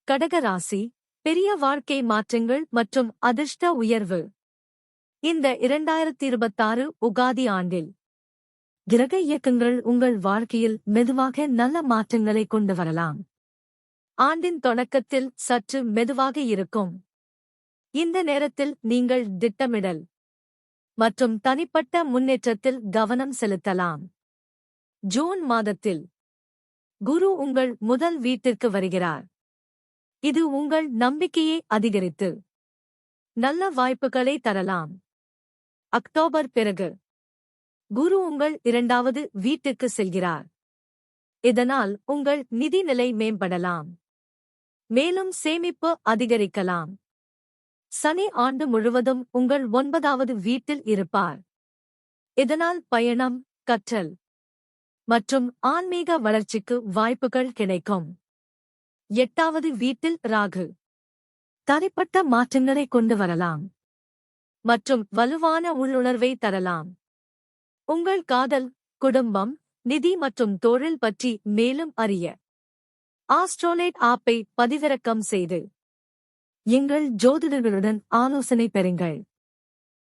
கடக ராசி பெரிய வாழ்க்கை மாற்றங்கள் மற்றும் அதிர்ஷ்ட உயர்வு. இந்த 2026 உகாதி ஆண்டில் கிரக இயக்கங்கள் உங்கள் வாழ்க்கையில் மெதுவாக நல்ல மாற்றங்களை கொண்டு வரலாம். ஆண்டின் தொடக்கத்தில் சற்று மெதுவாக இருக்கும். இந்த நேரத்தில் நீங்கள் திட்டமிடல் மற்றும் தனிப்பட்ட முன்னேற்றத்தில் கவனம் செலுத்தலாம். ஜூன் மாதத்தில் குரு உங்கள் முதல் வீட்டிற்கு வருகிறார். இது உங்கள் நம்பிக்கையை அதிகரித்து நல்ல வாய்ப்புகளை தரலாம். அக்டோபர் பிறகு குரு உங்கள் இரண்டாவது வீட்டிற்கு செல்கிறார். இதனால் உங்கள் நிதி நிலை மேம்படலாம், மேலும் சேமிப்பு அதிகரிக்கலாம். சனி ஆண்டு முழுவதும் உங்கள் 9வது வீட்டில் இருப்பார். இதனால் பயணம், கற்றல் மற்றும் ஆன்மீக வளர்ச்சிக்கு வாய்ப்புகள் கிடைக்கும். 8வது வீட்டில் ராகு தனிப்பட்ட மாற்றங்களை கொண்டு வரலாம் மற்றும் வலுவான உள்ளுணர்வை தரலாம். உங்கள் காதல், குடும்பம், நிதி மற்றும் தொழில் பற்றி மேலும் அறிய ஆஸ்ட்ரோலேட் ஆப்பை பதிவிறக்கம் செய்து எங்கள் ஜோதிடர்களுடன் ஆலோசனை பெறுங்கள்.